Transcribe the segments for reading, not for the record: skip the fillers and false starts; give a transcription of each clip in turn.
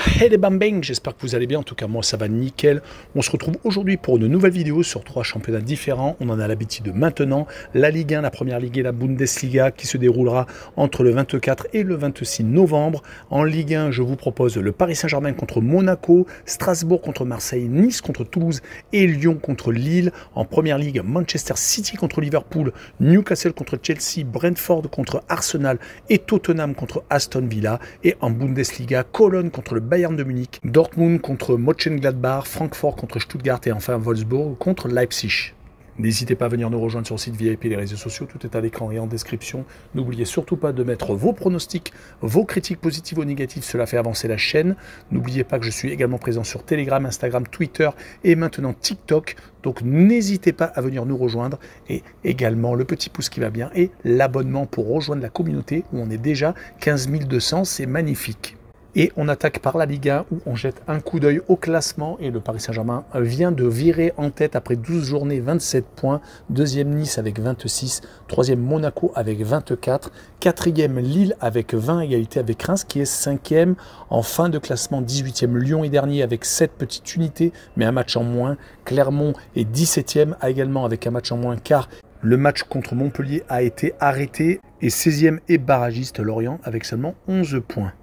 Hey les bambang, j'espère que vous allez bien, en tout cas moi ça va nickel. On se retrouve aujourd'hui pour une nouvelle vidéo sur 3 championnats différents. On en a l'habitude maintenant, la Ligue 1, la Première Ligue et la Bundesliga qui se déroulera entre le 24 et le 26 novembre. En Ligue 1, je vous propose le Paris Saint-Germain contre Monaco, Strasbourg contre Marseille, Nice contre Toulouse et Lyon contre Lille. En Première Ligue, Manchester City contre Liverpool, Newcastle contre Chelsea, Brentford contre Arsenal et Tottenham contre Aston Villa. Et en Bundesliga, Cologne contre le Bayern de Munich, Dortmund contre Mönchengladbach, Francfort contre Stuttgart et enfin Wolfsburg contre Leipzig. N'hésitez pas à venir nous rejoindre sur le site VIP et les réseaux sociaux, tout est à l'écran et en description. N'oubliez surtout pas de mettre vos pronostics, vos critiques positives ou négatives, cela fait avancer la chaîne. N'oubliez pas que je suis également présent sur Telegram, Instagram, Twitter et maintenant TikTok. Donc n'hésitez pas à venir nous rejoindre et également le petit pouce qui va bien et l'abonnement pour rejoindre la communauté où on est déjà 15 200, c'est magnifique. Et on attaque par la Ligue 1 où on jette un coup d'œil au classement et le Paris Saint-Germain vient de virer en tête après 12 journées, 27 points. Deuxième Nice avec 26, troisième Monaco avec 24, quatrième Lille avec 20, égalité avec Reims qui est cinquième. En fin de classement, 18e Lyon est dernier avec 7 petites unités mais un match en moins. Clermont est 17e également avec un match en moins car le match contre Montpellier a été arrêté. Et 16e est barragiste Lorient avec seulement 11 points.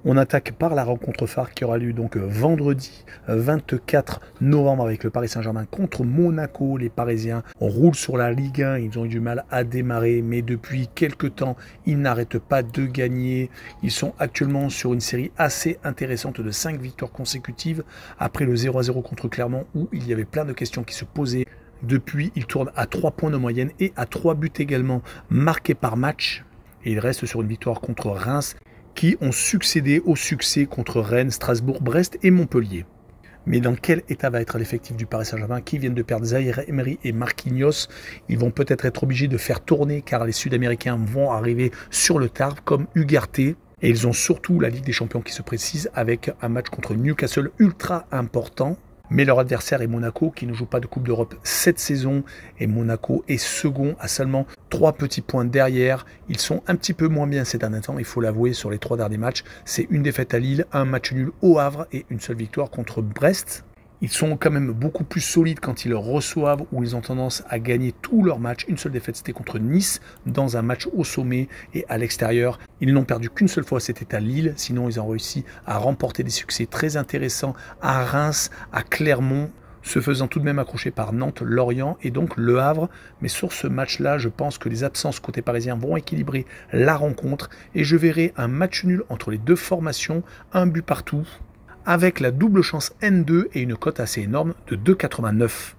On attaque par la rencontre phare qui aura lieu donc vendredi 24 novembre avec le Paris Saint-Germain contre Monaco. Les Parisiens roulent sur la Ligue 1, ils ont eu du mal à démarrer, mais depuis quelques temps, ils n'arrêtent pas de gagner. Ils sont actuellement sur une série assez intéressante de 5 victoires consécutives après le 0-0 contre Clermont où il y avait plein de questions qui se posaient. Depuis, ils tournent à 3 points de moyenne et à 3 buts également marqués par match. Et ils restent sur une victoire contre Reims qui ont succédé au succès contre Rennes, Strasbourg, Brest et Montpellier. Mais dans quel état va être l'effectif du Paris Saint-Germain qui viennent de perdre Zaïre Emery et Marquinhos? Ils vont peut-être être obligés de faire tourner car les Sud-Américains vont arriver sur le tard comme Ugarte. Et ils ont surtout la Ligue des Champions qui se précise avec un match contre Newcastle ultra important. Mais leur adversaire est Monaco qui ne joue pas de Coupe d'Europe cette saison. Et Monaco est second à seulement 3 petits points derrière. Ils sont un petit peu moins bien ces derniers temps, il faut l'avouer, sur les 3 derniers matchs. C'est une défaite à Lille, un match nul au Havre et une seule victoire contre Brest. Ils sont quand même beaucoup plus solides quand ils reçoivent ou ils ont tendance à gagner tous leurs matchs. Une seule défaite, c'était contre Nice dans un match au sommet et à l'extérieur. Ils n'ont perdu qu'une seule fois, c'était à Lille. Sinon, ils ont réussi à remporter des succès très intéressants à Reims, à Clermont, se faisant tout de même accrocher par Nantes, Lorient et donc Le Havre. Mais sur ce match-là, je pense que les absences côté parisien vont équilibrer la rencontre et je verrai un match nul entre les deux formations, un but partout, avec la double chance N2 et une cote assez énorme de 2,89.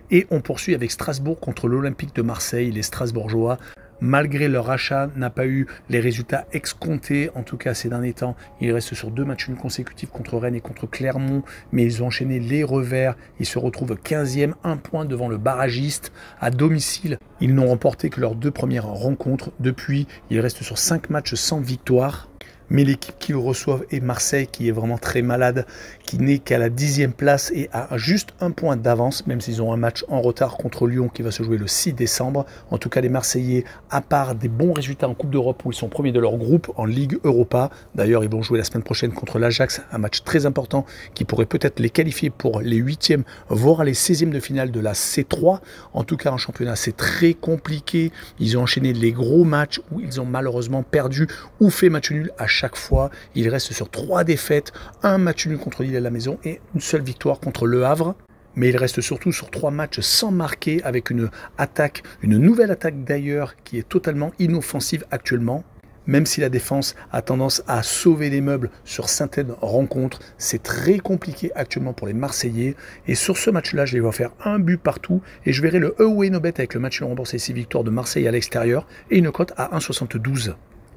Et on poursuit avec Strasbourg contre l'Olympique de Marseille. Les Strasbourgeois, malgré leur achat, n'ont pas eu les résultats escomptés. En tout cas, ces derniers temps, ils restent sur 2 matchs nuls consécutifs contre Rennes et contre Clermont. Mais ils ont enchaîné les revers. Ils se retrouvent 15e, 1 point devant le barragiste. À domicile, ils n'ont remporté que leurs 2 premières rencontres. Depuis, ils restent sur 5 matchs sans victoire. Mais l'équipe qui le reçoivent est Marseille, qui est vraiment très malade, qui n'est qu'à la 10e place et a juste 1 point d'avance, même s'ils ont un match en retard contre Lyon qui va se jouer le 6 décembre. En tout cas, les Marseillais, à part des bons résultats en Coupe d'Europe où ils sont premiers de leur groupe en Ligue Europa, d'ailleurs ils vont jouer la semaine prochaine contre l'Ajax, un match très important qui pourrait peut-être les qualifier pour les 8e, voire les 16e de finale de la C3. En tout cas, en championnat, c'est très compliqué. Ils ont enchaîné les gros matchs où ils ont malheureusement perdu ou fait match nul à chaque fois. Il reste sur 3 défaites, un match nul contre Lille à la maison et une seule victoire contre Le Havre. Mais il reste surtout sur 3 matchs sans marquer avec une attaque, une nouvelle attaque d'ailleurs qui est totalement inoffensive actuellement. Même si la défense a tendance à sauver les meubles sur certaines rencontres, c'est très compliqué actuellement pour les Marseillais. Et sur ce match-là, je les vois faire un but partout et je verrai le away no bet avec le match nul remboursé 6 victoires de Marseille à l'extérieur et une cote à 1,72.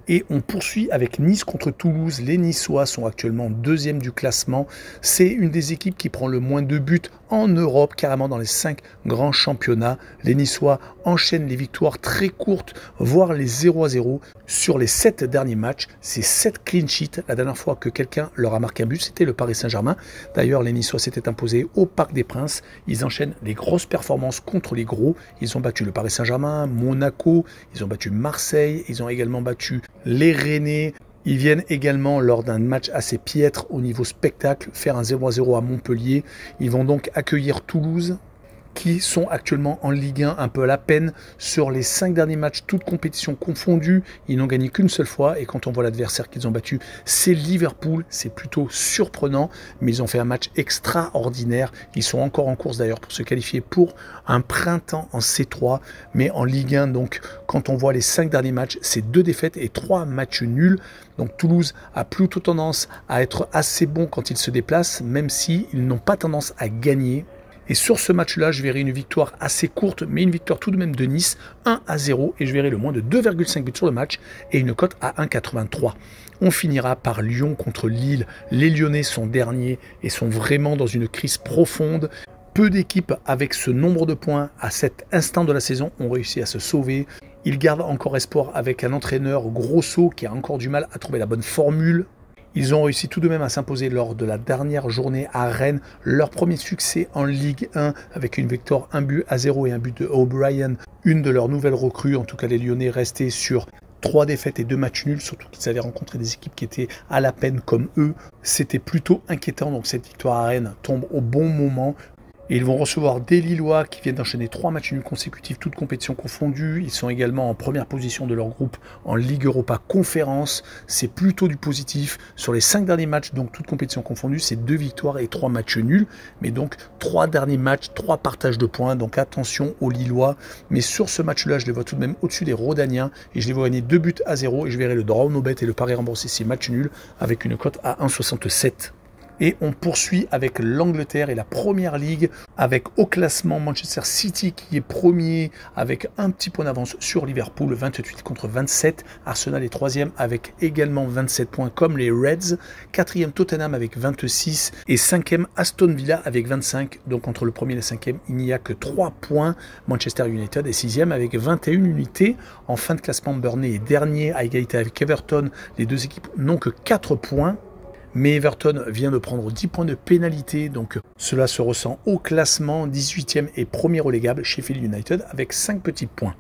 Et on poursuit avec Nice contre Toulouse. Les Niçois sont actuellement 2e du classement. C'est une des équipes qui prend le moins de buts en Europe, carrément dans les 5 grands championnats. Les Niçois enchaînent les victoires très courtes, voire les 0-0 sur les 7 derniers matchs. C'est 7 clean sheets. La dernière fois que quelqu'un leur a marqué un but, c'était le Paris Saint-Germain. D'ailleurs, les Niçois s'étaient imposés au Parc des Princes. Ils enchaînent les grosses performances contre les gros. Ils ont battu le Paris Saint-Germain, Monaco, ils ont battu Marseille, ils ont également battu les Rennais, Ils viennent également, lors d'un match assez piètre au niveau spectacle, faire un 0-0 à Montpellier. Ils vont donc accueillir Toulouse, qui sont actuellement en Ligue 1 un peu à la peine. Sur les 5 derniers matchs, toutes compétitions confondues, ils n'ont gagné qu'une seule fois. Et quand on voit l'adversaire qu'ils ont battu, c'est Liverpool. C'est plutôt surprenant, mais ils ont fait un match extraordinaire. Ils sont encore en course d'ailleurs pour se qualifier pour un printemps en C3. Mais en Ligue 1, donc, quand on voit les 5 derniers matchs, c'est 2 défaites et 3 matchs nuls. Donc Toulouse a plutôt tendance à être assez bon quand ils se déplacent, même s'ils n'ont pas tendance à gagner. Et sur ce match-là, je verrai une victoire assez courte, mais une victoire tout de même de Nice, 1-0, et je verrai le moins de 2,5 buts sur le match, et une cote à 1,83. On finira par Lyon contre Lille. Les Lyonnais sont derniers et sont vraiment dans une crise profonde. Peu d'équipes avec ce nombre de points à cet instant de la saison ont réussi à se sauver. Ils gardent encore espoir avec un entraîneur Grosso qui a encore du mal à trouver la bonne formule. Ils ont réussi tout de même à s'imposer lors de la dernière journée à Rennes, leur premier succès en Ligue 1 avec une victoire 1-0 et un but de O'Brien, une de leurs nouvelles recrues. En tout cas, les Lyonnais restaient sur 3 défaites et 2 matchs nuls, surtout qu'ils avaient rencontré des équipes qui étaient à la peine comme eux. C'était plutôt inquiétant, donc cette victoire à Rennes tombe au bon moment. Et ils vont recevoir des Lillois qui viennent d'enchaîner 3 matchs nuls consécutifs, toutes compétitions confondues. Ils sont également en première position de leur groupe en Ligue Europa Conférence. C'est plutôt du positif. Sur les 5 derniers matchs, donc toutes compétitions confondues, c'est 2 victoires et 3 matchs nuls. Mais donc 3 derniers matchs, 3 partages de points. Donc attention aux Lillois. Mais sur ce match-là, je les vois tout de même au-dessus des Rodaniens. Et je les vois gagner 2-0. Et je verrai le draw no bet et le pari remboursé ces matchs nuls avec une cote à 1,67. Et on poursuit avec l'Angleterre et la Première Ligue, avec au classement Manchester City qui est premier avec un petit point d'avance sur Liverpool, 28 contre 27. Arsenal est troisième avec également 27 points comme les Reds. Quatrième Tottenham avec 26 et cinquième Aston Villa avec 25. Donc entre le premier et le cinquième, il n'y a que 3 points. Manchester United est sixième avec 21 unités. En fin de classement, Burnley est dernier à égalité avec Everton. Les deux équipes n'ont que 4 points. Mais Everton vient de prendre 10 points de pénalité, donc cela se ressent au classement. 18e et premier relégable Sheffield United avec 5 petits points.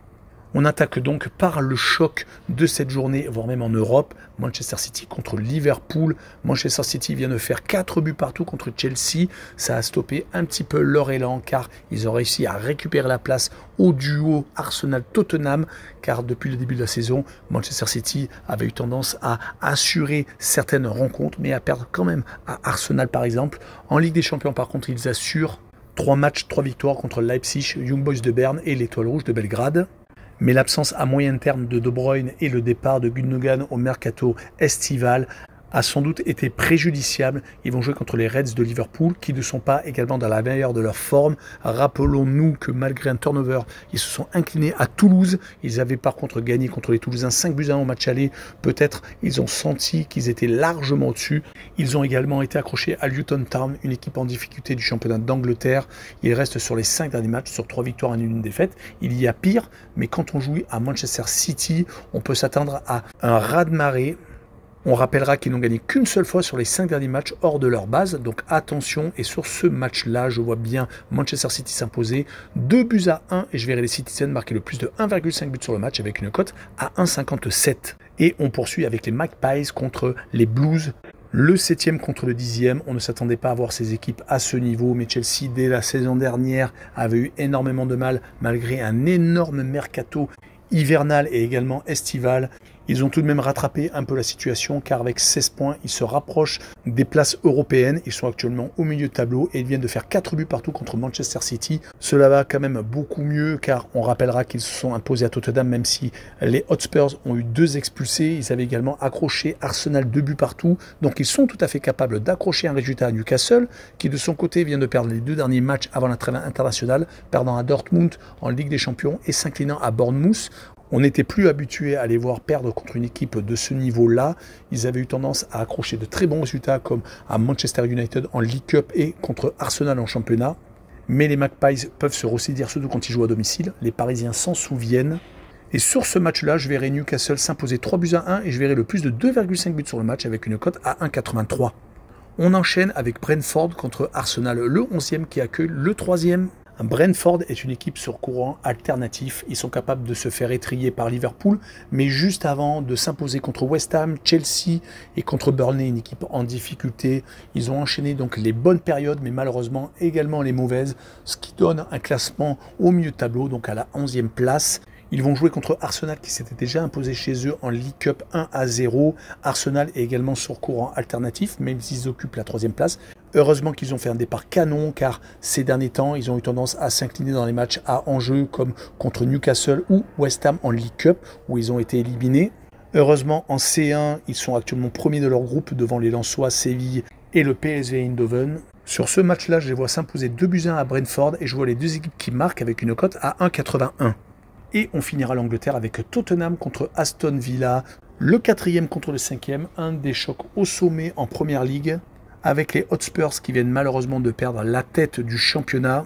On attaque donc par le choc de cette journée, voire même en Europe. Manchester City contre Liverpool. Manchester City vient de faire 4 buts partout contre Chelsea. Ça a stoppé un petit peu leur élan car ils ont réussi à récupérer la place au duo Arsenal-Tottenham. Car depuis le début de la saison, Manchester City avait eu tendance à assurer certaines rencontres, mais à perdre quand même à Arsenal par exemple. En Ligue des Champions par contre, ils assurent 3 matchs, 3 victoires contre Leipzig, Young Boys de Berne et l'Étoile Rouge de Belgrade. Mais l'absence à moyen terme de De Bruyne et le départ de Gundogan au mercato estival a sans doute été préjudiciable. Ils vont jouer contre les Reds de Liverpool qui ne sont pas également dans la meilleure de leur forme. Rappelons-nous que malgré un turnover, ils se sont inclinés à Toulouse. Ils avaient par contre gagné contre les Toulousains 5-1 au match aller. Peut-être ils ont senti qu'ils étaient largement au-dessus. Ils ont également été accrochés à Luton Town, une équipe en difficulté du championnat d'Angleterre. Ils restent sur les 5 derniers matchs, sur 3 victoires et une défaite. Il y a pire, mais quand on joue à Manchester City, on peut s'attendre à un raz-de-marée. On rappellera qu'ils n'ont gagné qu'une seule fois sur les 5 derniers matchs hors de leur base, donc attention. Et sur ce match-là, je vois bien Manchester City s'imposer 2-1 et je verrai les Citizens marquer le plus de 1,5 buts sur le match avec une cote à 1,57. Et on poursuit avec les Magpies contre les Blues. Le 7e contre le 10e, on ne s'attendait pas à voir ces équipes à ce niveau, mais Chelsea, dès la saison dernière, avait eu énormément de mal malgré un énorme mercato hivernal et également estival. Ils ont tout de même rattrapé un peu la situation car avec 16 points, ils se rapprochent des places européennes. Ils sont actuellement au milieu de tableau et ils viennent de faire 4 buts partout contre Manchester City. Cela va quand même beaucoup mieux car on rappellera qu'ils se sont imposés à Tottenham même si les Hotspurs ont eu 2 expulsés. Ils avaient également accroché Arsenal 2 buts partout. Donc ils sont tout à fait capables d'accrocher un résultat à Newcastle qui de son côté vient de perdre les 2 derniers matchs avant la trêve internationale, perdant à Dortmund en Ligue des Champions et s'inclinant à Bournemouth. On n'était plus habitué à les voir perdre contre une équipe de ce niveau-là. Ils avaient eu tendance à accrocher de très bons résultats comme à Manchester United en League Cup et contre Arsenal en championnat. Mais les Magpies peuvent se ressaisir surtout quand ils jouent à domicile. Les Parisiens s'en souviennent. Et sur ce match-là, je verrai Newcastle s'imposer 3-1 et je verrai le plus de 2,5 buts sur le match avec une cote à 1,83. On enchaîne avec Brentford contre Arsenal, le 11e qui accueille le 3e. Brentford est une équipe sur courant alternatif. Ils sont capables de se faire étriller par Liverpool, mais juste avant de s'imposer contre West Ham, Chelsea et contre Burnley, une équipe en difficulté. Ils ont enchaîné donc les bonnes périodes, mais malheureusement également les mauvaises, ce qui donne un classement au milieu de tableau, donc à la 11e place. Ils vont jouer contre Arsenal qui s'était déjà imposé chez eux en League Cup 1-0. Arsenal est également sur courant alternatif, même s'ils occupent la 3e place. Heureusement qu'ils ont fait un départ canon, car ces derniers temps, ils ont eu tendance à s'incliner dans les matchs à enjeu, comme contre Newcastle ou West Ham en League Cup, où ils ont été éliminés. Heureusement, en C1, ils sont actuellement premiers de leur groupe devant les Lensois, Séville et le PSV Eindhoven. Sur ce match-là, je les vois s'imposer 2-1 à Brentford et je vois les deux équipes qui marquent avec une cote à 1,81. Et on finira l'Angleterre avec Tottenham contre Aston Villa, le 4e contre le 5e, un des chocs au sommet en Première Ligue, avec les Hotspurs qui viennent malheureusement de perdre la tête du championnat.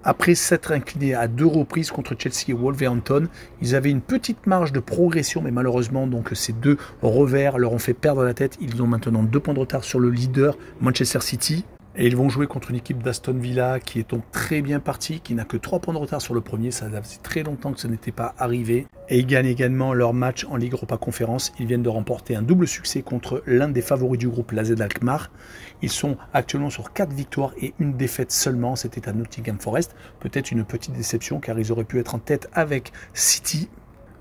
Après s'être inclinés à 2 reprises contre Chelsea et Wolverhampton, ils avaient une petite marge de progression, mais malheureusement donc ces 2 revers leur ont fait perdre la tête. Ils ont maintenant 2 points de retard sur le leader Manchester City. Et ils vont jouer contre une équipe d'Aston Villa qui est donc très bien partie, qui n'a que 3 points de retard sur le premier. Ça faisait très longtemps que ça n'était pas arrivé. Et ils gagnent également leur match en Ligue Europa Conférence. Ils viennent de remporter un double succès contre l'un des favoris du groupe, l'AZ Alkmaar. Ils sont actuellement sur 4 victoires et 1 défaite seulement. C'était à Nottingham Forest. Peut-être une petite déception car ils auraient pu être en tête avec City.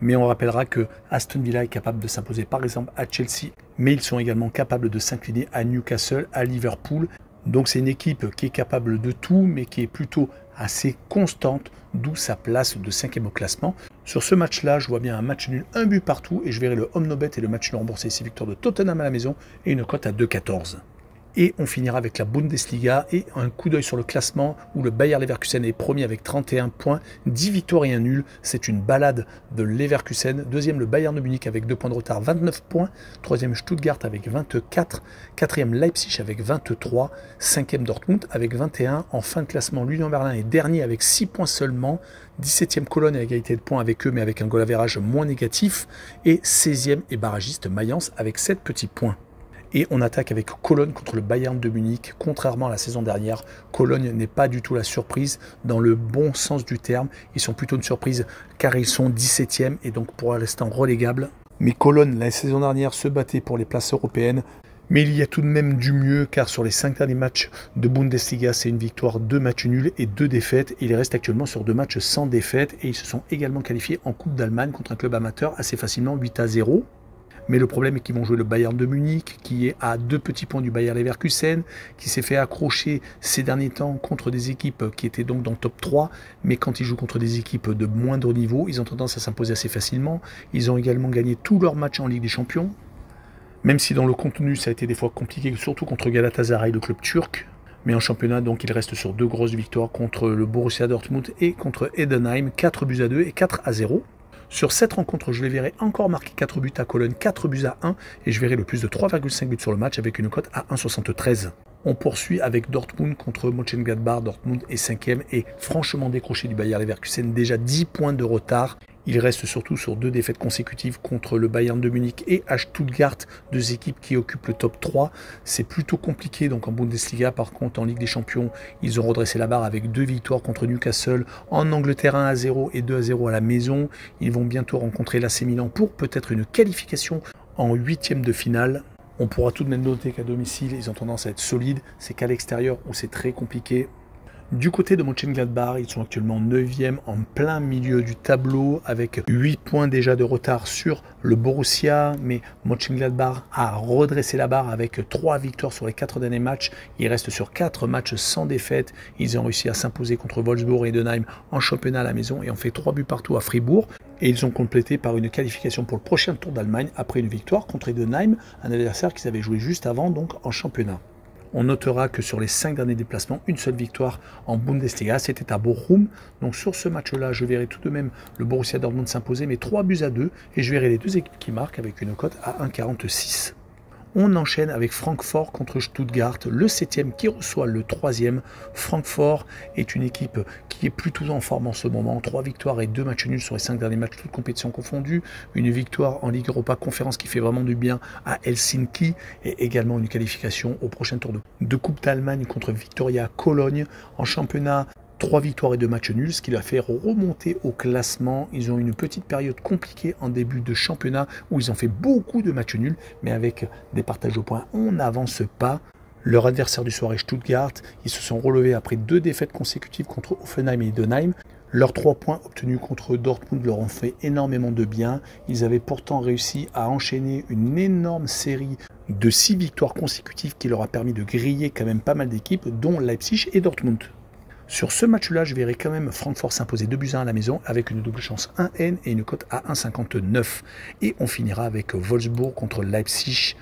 Mais on rappellera que Aston Villa est capable de s'imposer par exemple à Chelsea. Mais ils sont également capables de s'incliner à Newcastle, à Liverpool. Donc c'est une équipe qui est capable de tout, mais qui est plutôt assez constante, d'où sa place de 5e au classement. Sur ce match-là, je vois bien un match nul, un but partout, et je verrai le Omnobet et le match nul remboursé, 6 victoires de Tottenham à la maison, et une cote à 2,14. Et on finira avec la Bundesliga et un coup d'œil sur le classement où le Bayer Leverkusen est premier avec 31 points, 10 victoires et un nul. C'est une balade de Leverkusen. Deuxième, le Bayern de Munich avec 2 points de retard, 29 points. Troisième, Stuttgart avec 24. Quatrième, Leipzig avec 23. Cinquième, Dortmund avec 21. En fin de classement, l'Union Berlin est dernier avec 6 points seulement. 17e, Cologne à égalité de points avec eux, mais avec un goal average moins négatif. Et 16e et barragiste Mayence avec 7 petits points. Et on attaque avec Cologne contre le Bayern de Munich. Contrairement à la saison dernière, Cologne n'est pas du tout la surprise dans le bon sens du terme. Ils sont plutôt une surprise car ils sont 17e et donc pour l'instant relégables. Mais Cologne, la saison dernière, se battait pour les places européennes. Mais il y a tout de même du mieux car sur les 5 derniers matchs de Bundesliga, c'est une victoire, 2 matchs nuls et 2 défaites. Et ils restent actuellement sur 2 matchs sans défaite et ils se sont également qualifiés en Coupe d'Allemagne contre un club amateur assez facilement, 8-0. Mais le problème est qu'ils vont jouer le Bayern de Munich, qui est à 2 petits points du Bayer Leverkusen, qui s'est fait accrocher ces derniers temps contre des équipes qui étaient donc dans le top 3. Mais quand ils jouent contre des équipes de moindre niveau, ils ont tendance à s'imposer assez facilement. Ils ont également gagné tous leurs matchs en Ligue des Champions. Même si dans le contenu, ça a été des fois compliqué, surtout contre Galatasaray, le club turc. Mais en championnat, donc, ils restent sur 2 grosses victoires contre le Borussia Dortmund et contre Heidenheim, 4-2 et 4-0. Sur cette rencontre, je les verrai encore marquer 4 buts à Cologne, 4 buts à 1 et je verrai le plus de 3,5 buts sur le match avec une cote à 1,73. On poursuit avec Dortmund contre Mönchengladbach. Dortmund est 5e et franchement décroché du Bayer Leverkusen, déjà 10 points de retard. Il reste surtout sur 2 défaites consécutives contre le Bayern de Munich et à Stuttgart, 2 équipes qui occupent le top 3. C'est plutôt compliqué donc en Bundesliga. Par contre, en Ligue des Champions, ils ont redressé la barre avec 2 victoires contre Newcastle. En Angleterre, 1-0 et 2-0 à la maison. Ils vont bientôt rencontrer l'AC Milan pour peut-être une qualification en 8e de finale. On pourra tout de même noter qu'à domicile, ils ont tendance à être solides. C'est qu'à l'extérieur où c'est très compliqué. Du côté de Mönchengladbach, ils sont actuellement 9e en plein milieu du tableau avec 8 points déjà de retard sur le Borussia. Mais Mönchengladbach a redressé la barre avec 3 victoires sur les 4 derniers matchs. Ils restent sur 4 matchs sans défaite. Ils ont réussi à s'imposer contre Wolfsburg et Heidenheim en championnat à la maison et ont fait 3 buts partout à Fribourg. Et ils ont complété par une qualification pour le prochain Tour d'Allemagne après une victoire contre Heidenheim, un adversaire qu'ils avaient joué juste avant donc en championnat. On notera que sur les 5 derniers déplacements, une seule victoire en Bundesliga, c'était à Bochum. Donc sur ce match-là, je verrai tout de même le Borussia Dortmund s'imposer, mais 3-2 et je verrai les 2 équipes qui marquent avec une cote à 1,46. On enchaîne avec Francfort contre Stuttgart, le 7e qui reçoit le 3e. Francfort est une équipe qui est plutôt en forme en ce moment. 3 victoires et 2 matchs nuls sur les 5 derniers matchs, toutes compétitions confondues. Une victoire en Ligue Europa Conférence qui fait vraiment du bien à Helsinki et également une qualification au prochain tour de Coupe d'Allemagne contre Victoria Cologne. En championnat, 3 victoires et 2 matchs nuls, ce qui leur fait remonter au classement. Ils ont eu une petite période compliquée en début de championnat où ils ont fait beaucoup de matchs nuls, mais avec des partages au point, on n'avance pas. Leur adversaire du soir est Stuttgart. Ils se sont relevés après 2 défaites consécutives contre Hoffenheim et Heidenheim. Leurs 3 points obtenus contre Dortmund leur ont fait énormément de bien. Ils avaient pourtant réussi à enchaîner une énorme série de 6 victoires consécutives qui leur a permis de griller quand même pas mal d'équipes, dont Leipzig et Dortmund. Sur ce match-là, je verrai quand même Francfort s'imposer 2-1 à la maison avec une double chance 1N et une cote à 1,59. Et on finira avec Wolfsburg contre Leipzig,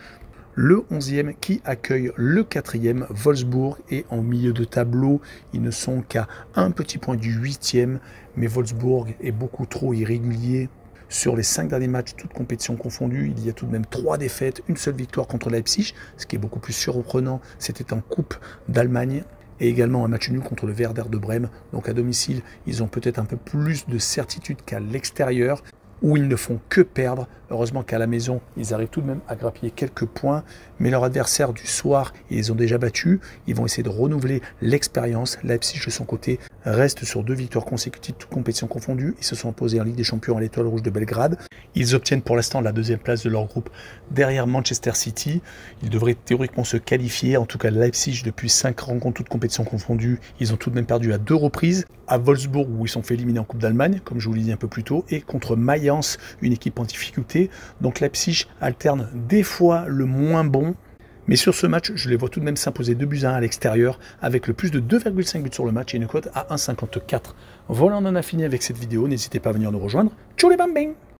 le 11e qui accueille le 4e. Wolfsburg est en milieu de tableau. Ils ne sont qu'à un petit point du 8e, mais Wolfsburg est beaucoup trop irrégulier. Sur les 5 derniers matchs, toutes compétitions confondues, il y a tout de même 3 défaites, une seule victoire contre Leipzig. Ce qui est beaucoup plus surprenant, c'était en Coupe d'Allemagne. Et également un match nul contre le Werder de Brême. Donc à domicile, ils ont peut-être un peu plus de certitude qu'à l'extérieur, où ils ne font que perdre. Heureusement qu'à la maison, ils arrivent tout de même à grappiller quelques points, mais leur adversaire du soir, ils les ont déjà battus. Ils vont essayer de renouveler l'expérience. Leipzig, de son côté, reste sur 2 victoires consécutives, toutes compétitions confondues. Ils se sont imposés en Ligue des Champions à l'Étoile Rouge de Belgrade. Ils obtiennent pour l'instant la 2e place de leur groupe derrière Manchester City. Ils devraient théoriquement se qualifier. En tout cas, Leipzig, depuis 5 rencontres, toutes compétitions confondues, ils ont tout de même perdu à 2 reprises. À Wolfsburg, où ils sont fait éliminer en Coupe d'Allemagne, comme je vous l'ai dit un peu plus tôt, et contre Mayence, une équipe en difficulté. Donc Leipzig alterne des fois le moins bon, mais sur ce match, je les vois tout de même s'imposer 2-1 à l'extérieur, avec le plus de 2,5 buts sur le match et une cote à 1,54. Voilà, on en a fini avec cette vidéo. N'hésitez pas à venir nous rejoindre. Tchou les bambins!